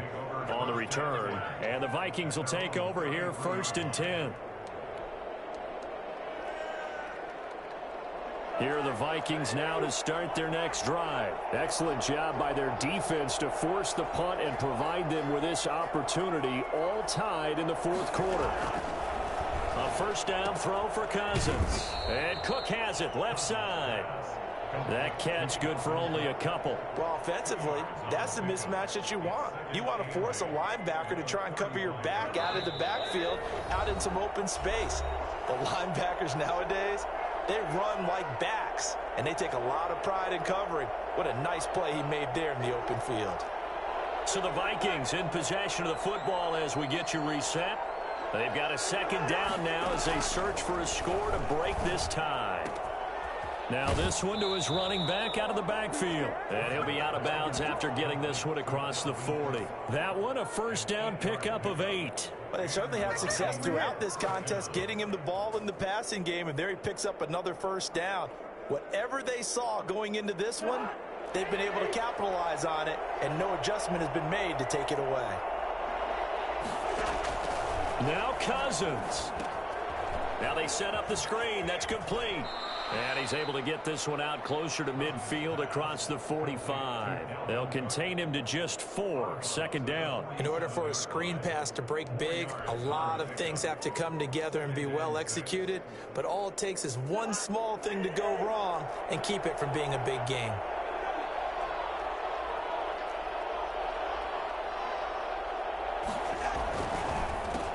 on the return. And the Vikings will take over here, 1st and 10. Here are the Vikings now to start their next drive. Excellent job by their defense to force the punt and provide them with this opportunity, all tied in the 4th quarter. A 1st down throw for Cousins. And Cook has it, left side. That catch good for only a couple. Well, offensively, that's the mismatch that you want. You want to force a linebacker to try and cover your back out of the backfield, out in some open space. The linebackers nowadays, they run like backs, and they take a lot of pride in covering. What a nice play he made there in the open field. So the Vikings in possession of the football as we get you reset. They've got a second down now as they search for a score to break this tie. Now this one to his running back out of the backfield. And he'll be out of bounds after getting this one across the 40. That one a first down pickup of 8. Well, they certainly had success throughout this contest, getting him the ball in the passing game, and there he picks up another first down. Whatever they saw going into this one, they've been able to capitalize on it, and no adjustment has been made to take it away. Now Cousins. Now they set up the screen. That's complete. And he's able to get this one out closer to midfield across the 45. They'll contain him to just 4. Second down. In order for a screen pass to break big, a lot of things have to come together and be well executed. But all it takes is one small thing to go wrong and keep it from being a big game.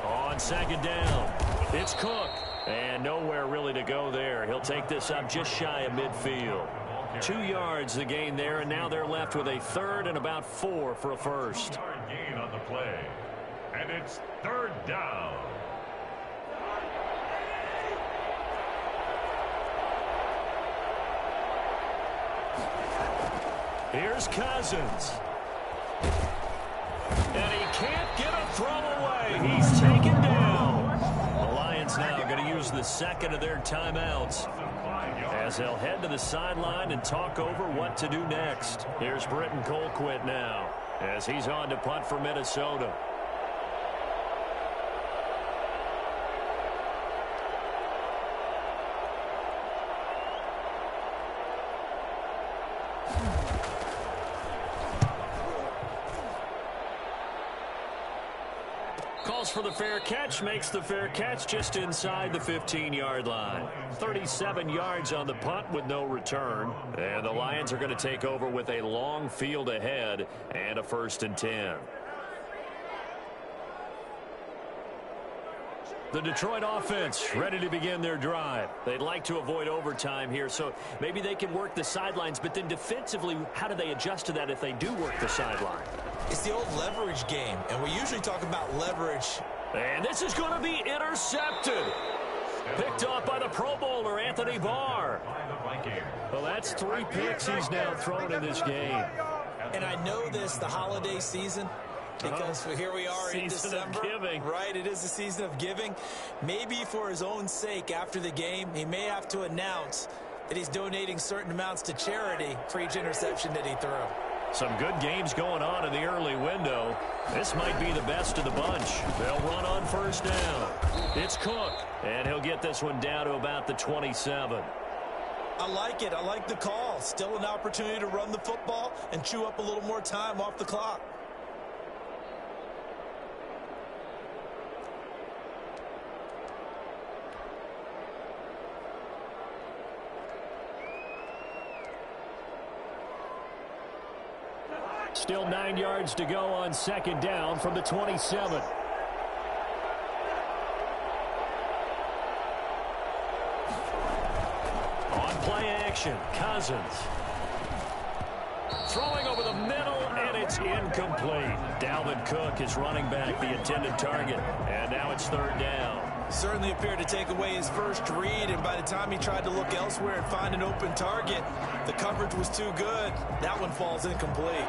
On second down, it's Cook. And nowhere really to go there. He'll take this up just shy of midfield. 2 yards the gain there, and now they're left with a third and about 4 for a first. 2-yard gain on the play. And it's third down. Here's Cousins. And he can't get a throw away. He's taken down. The Lions now going to use the second of their timeouts as they'll head to the sideline and talk over what to do next. Here's Britton Colquitt now as he's on to punt for Minnesota. Calls for the fair catch, makes the fair catch just inside the 15-yard line. 37 yards on the punt with no return. And the Lions are going to take over with a long field ahead and a 1st and 10. The Detroit offense ready to begin their drive. They'd like to avoid overtime here, so maybe they can work the sidelines, but then defensively, how do they adjust to that if they do work the sideline? It's the old leverage game, and we usually talk about leverage. And this is going to be intercepted. Picked off by the Pro Bowler, Anthony Barr. Well, that's 3 picks he's now thrown in this game. And I know this, the holiday season, because here we are in December. Season of giving. Right, it is the season of giving. Maybe for his own sake after the game, he may have to announce that he's donating certain amounts to charity for each interception that he threw. Some good games going on in the early window. This might be the best of the bunch. They'll run on first down. It's Cook, and he'll get this one down to about the 27. I like it. I like the call. Still an opportunity to run the football and chew up a little more time off the clock. Still 9 yards to go on second down from the 27. On play action, Cousins. Throwing over the middle, and it's incomplete. Dalvin Cook is running back the intended target, and now it's third down. Certainly appeared to take away his first read, and by the time he tried to look elsewhere and find an open target, the coverage was too good. That one falls incomplete.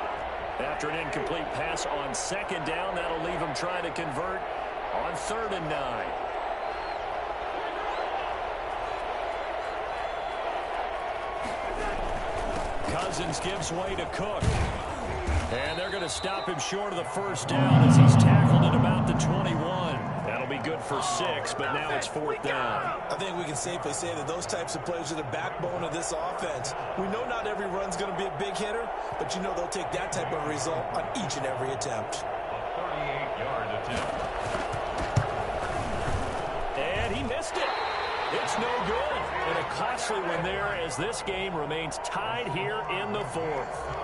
After an incomplete pass on second down, that'll leave him trying to convert on 3rd and 9. Cousins gives way to Cook. And they're going to stop him short of the first down as he's tackled at about the 21. That'll be good for 6, but now it's 4th down. I think we can safely say that those types of plays are the backbone of this offense. We know not every run's going to be a big hitter, but you know they'll take that type of result on each and every attempt. A 38-yard attempt. And he missed it. It's no good. And a costly one there as this game remains tied here in the 4th.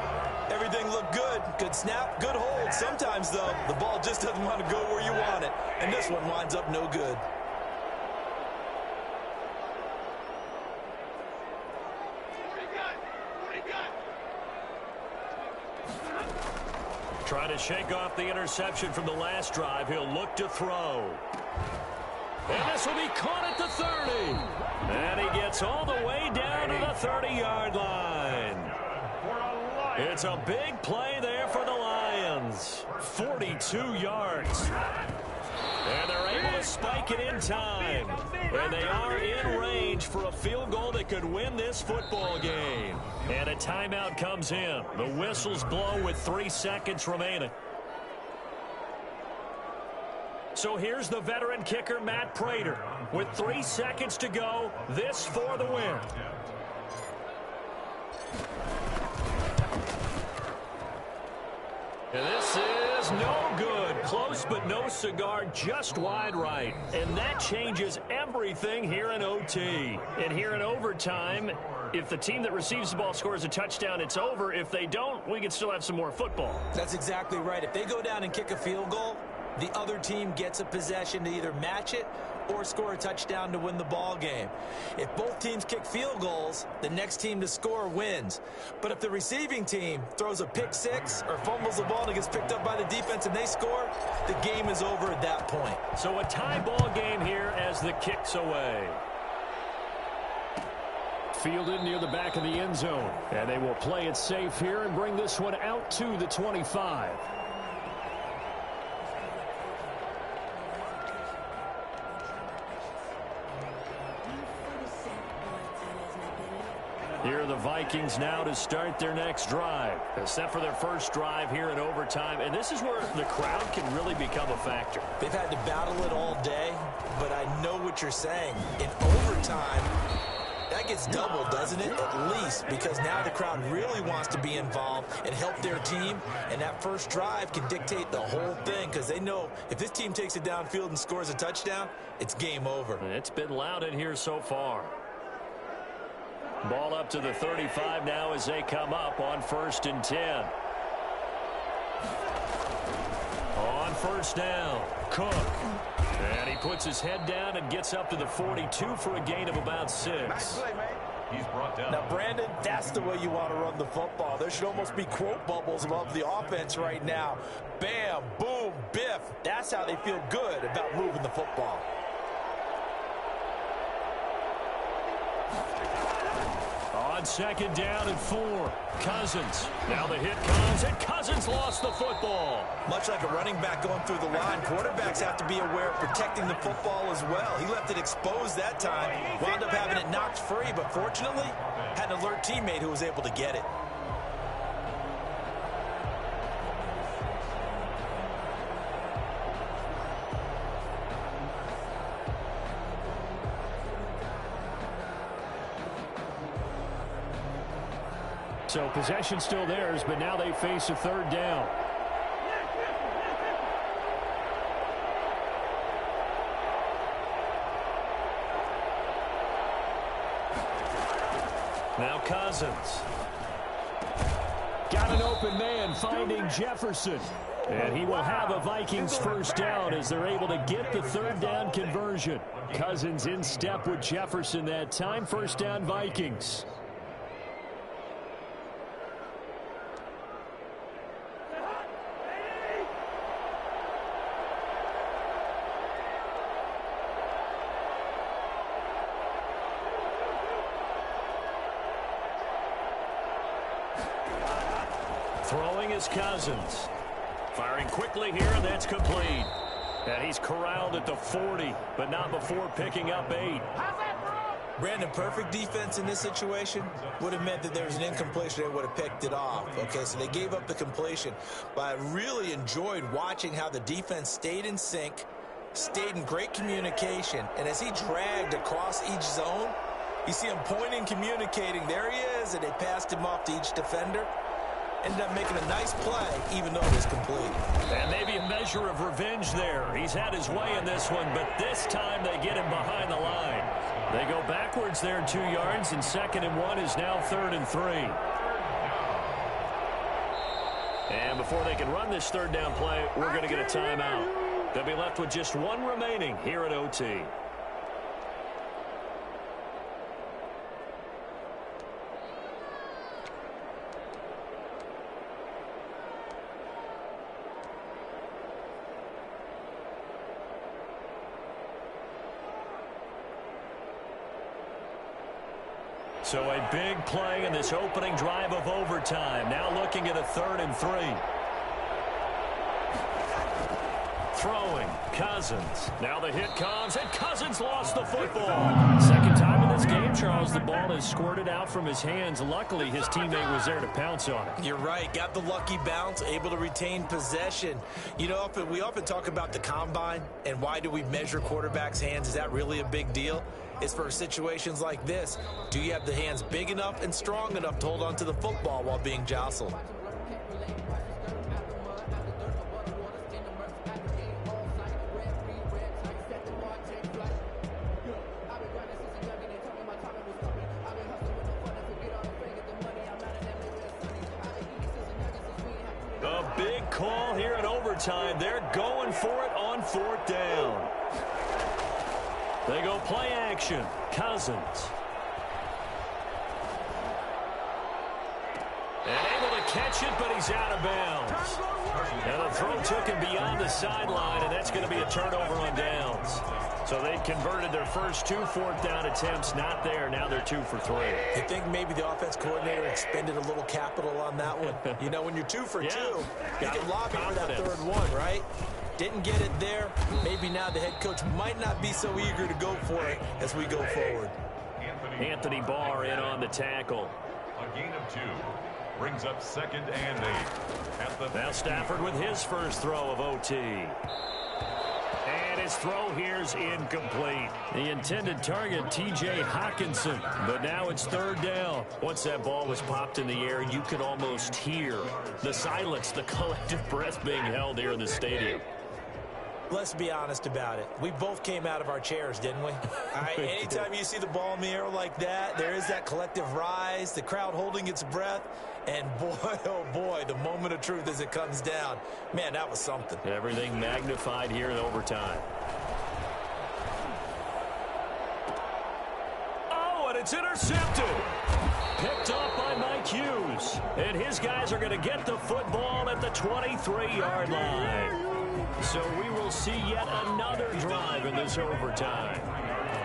Everything looked good. Good snap, good hold. Sometimes, though, the ball just doesn't want to go where you want it. And this one winds up no good. Trying to shake off the interception from the last drive. He'll look to throw. And this will be caught at the 30. And he gets all the way down to the 30-yard line. It's a big play there for the Lions. 42 yards. And they're able to spike it in time. And they are in range for a field goal that could win this football game. And a timeout comes in. The whistles blow with 3 seconds remaining. So here's the veteran kicker, Matt Prater. With 3 seconds to go, this for the win. And this is no good. Close but no cigar, just wide right. And that changes everything here in OT. And here in overtime, if the team that receives the ball scores a touchdown, it's over. If they don't, we can still have some more football. That's exactly right. If they go down and kick a field goal, the other team gets a possession to either match it or score a touchdown to win the ball game. If both teams kick field goals, the next team to score wins. But if the receiving team throws a pick six or fumbles the ball and it gets picked up by the defense and they score, the game is over at that point. So a tie ball game here as the kick's away. Fielded near the back of the end zone. And they will play it safe here and bring this one out to the 25. Here are the Vikings now to start their next drive. Set for their first drive here in overtime. And this is where the crowd can really become a factor. They've had to battle it all day, but I know what you're saying. In overtime, that gets doubled, doesn't it? At least, because now the crowd really wants to be involved and help their team. And that first drive can dictate the whole thing because they know if this team takes it downfield and scores a touchdown, it's game over. It's been loud in here so far. Ball up to the 35 now as they come up on 1st and 10. On first down, Cook. And he puts his head down and gets up to the 42 for a gain of about 6. Nice play, man. He's brought down. Now, Brandon, that's the way you want to run the football. There should almost be quote bubbles above the offense right now. Bam, boom, biff. That's how they feel good about moving the football. On 2nd down and 4, Cousins. Now the hit comes, and Cousins lost the football. Much like a running back going through the line, quarterbacks have to be aware of protecting the football as well. He left it exposed that time, wound up having it knocked free, but fortunately, had an alert teammate who was able to get it. So possession still theirs, but now they face a 3rd down. Now Cousins. Got an open man finding Jefferson. And he will have a Vikings first down as they're able to get the 3rd down conversion. Cousins in step with Jefferson that time. First down Vikings. Throwing is Cousins. Firing quickly here, and that's complete. And he's corralled at the 40, but not before picking up 8. Brandon, perfect defense in this situation would have meant that there was an incompletion. They would have picked it off. Okay, so they gave up the completion. But I really enjoyed watching how the defense stayed in sync, stayed in great communication. And as he dragged across each zone, you see him pointing, communicating. There he is, and they passed him off to each defender. Ended up making a nice play, even though it was complete. And maybe a measure of revenge there. He's had his way in this one, but this time they get him behind the line. They go backwards there 2 yards, and 2nd and 1 is now 3rd and 3. And before they can run this 3rd down play, we're going to get a timeout. They'll be left with just 1 remaining here at OT. So a big play in this opening drive of overtime. Now looking at a 3rd and 3. Throwing, Cousins. Now the hit comes, and Cousins lost the football. Second time in this game, Charles, the ball has squirted out from his hands. Luckily, his teammate was there to pounce on it. You're right. Got the lucky bounce, able to retain possession. You know, we often talk about the combine and why do we measure quarterbacks' hands. Is that really a big deal? It's for situations like this. Do you have the hands big enough and strong enough to hold on to the football while being jostled? A big call here in overtime. They're going for it on 4th down. They go play action. Cousins. And able to catch it, but he's out of bounds. And the throw took him beyond the sideline, and that's going to be a turnover on downs. So they converted their first 2 4th down attempts. Not there. Now they're 2 for 3. You think maybe the offense coordinator expended a little capital on that one? You know, when you're 2 for 2, you can lobby for that 3rd one, right? Didn't get it there. Maybe now the head coach might not be so eager to go for it as we go forward. Anthony Barr in on the tackle. A gain of 2. Brings up 2nd and 8. Now Stafford with his first throw of OT. And his throw here's incomplete. The intended target, T.J. Hawkinson. But now it's 3rd down. Once that ball was popped in the air, you could almost hear the silence, the collective breath being held here in the stadium. Let's be honest about it. We both came out of our chairs, didn't we? All right, anytime you see the ball in the air like that, there is that collective rise, the crowd holding its breath, and boy, oh boy, the moment of truth as it comes down. Man, that was something. Everything magnified here in overtime. Oh, and it's intercepted. Picked off by Mike Hughes. And his guys are going to get the football at the 23-yard line. So we will see yet another drive in this overtime.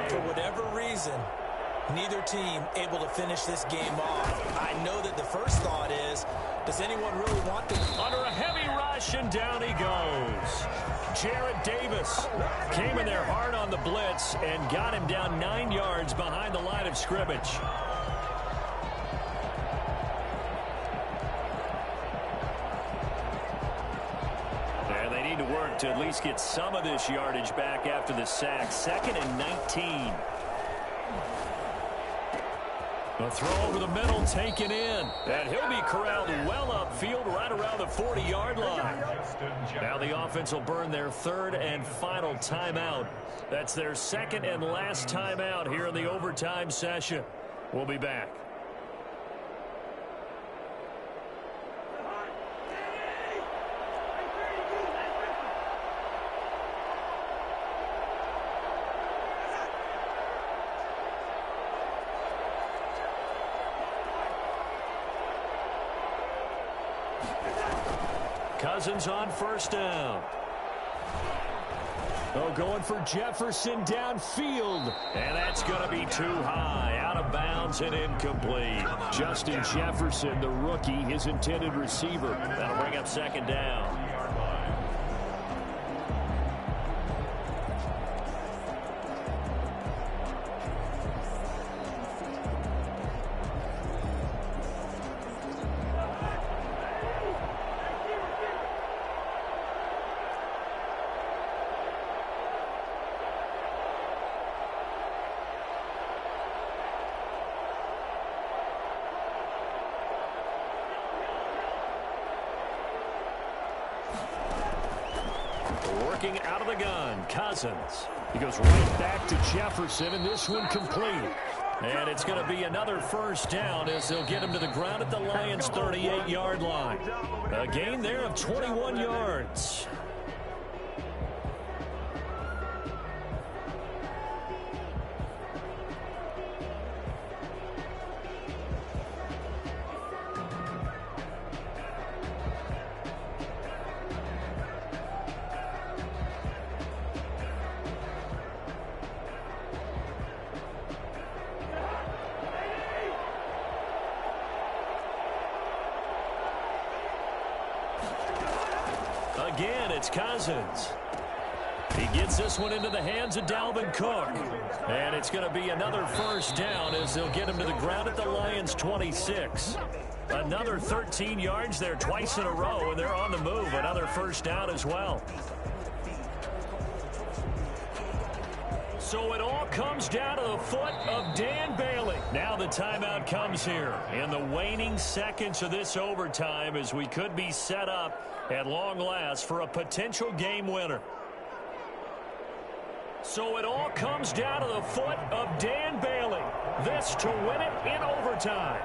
For whatever reason, neither team able to finish this game off. I know that the first thought is, does anyone really want to? Under a heavy rush, and down he goes. Jarrett Davis came in there hard on the blitz and got him down 9 yards behind the line of scrimmage. To at least get some of this yardage back after the sack. 2nd and 19. A throw over the middle taken in. And he'll be corralled well upfield right around the 40-yard line. Now the offense will burn their 3rd and final timeout. That's their 2nd and last timeout here in the overtime session. We'll be back. Cousins on 1st down. Oh, going for Jefferson downfield. And that's going to be too high. Out of bounds and incomplete. Justin Jefferson, the rookie, his intended receiver. That'll bring up 2nd down. Working out of the gun, Cousins. He goes right back to Jefferson, and this one complete. And it's going to be another 1st down as they'll get him to the ground at the Lions' 38-yard line. A gain there of 21 yards. Again, it's Cousins. He gets this one into the hands of Dalvin Cook. And it's going to be another first down as they'll get him to the ground at the Lions' 26. Another 13 yards there twice in a row, and they're on the move. Another first down as well. So it all comes down to the foot of Dan Bailey. Now the timeout comes here in the waning seconds of this overtime as we could be set up at long last for a potential game winner. So it all comes down to the foot of Dan Bailey. This to win it in overtime.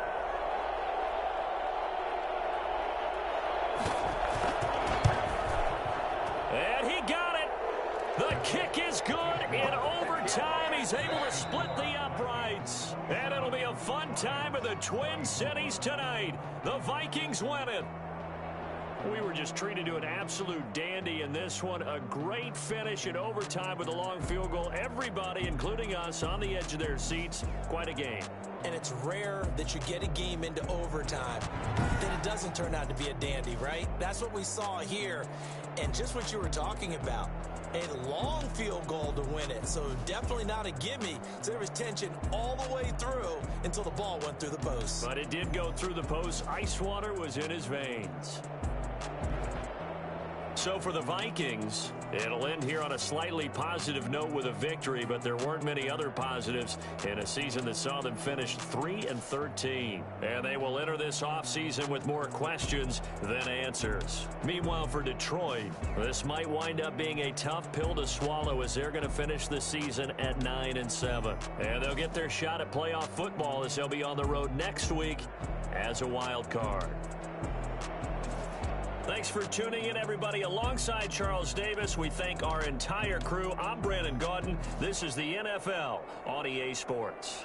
And he got it. The kick is good in overtime. He's able to split the uprights. And it'll be a fun time in the Twin Cities tonight. The Vikings win it. We were just treated to an absolute dandy in this one. A great finish in overtime with a long field goal. Everybody, including us, on the edge of their seats. Quite a game. And it's rare that you get a game into overtime, then it doesn't turn out to be a dandy, right? That's what we saw here. And just what you were talking about, a long field goal to win it. So definitely not a gimme. So there was tension all the way through until the ball went through the post. But it did go through the post. Ice water was in his veins. So for the Vikings, it'll end here on a slightly positive note with a victory, but there weren't many other positives in a season that saw them finish 3-13. And they will enter this offseason with more questions than answers. Meanwhile, for Detroit, this might wind up being a tough pill to swallow as they're going to finish the season at 9-7. And they'll get their shot at playoff football as they'll be on the road next week as a wild card. Thanks for tuning in, everybody. Alongside Charles Davis, we thank our entire crew. I'm Brandon Gaudin. This is the NFL on EA Sports.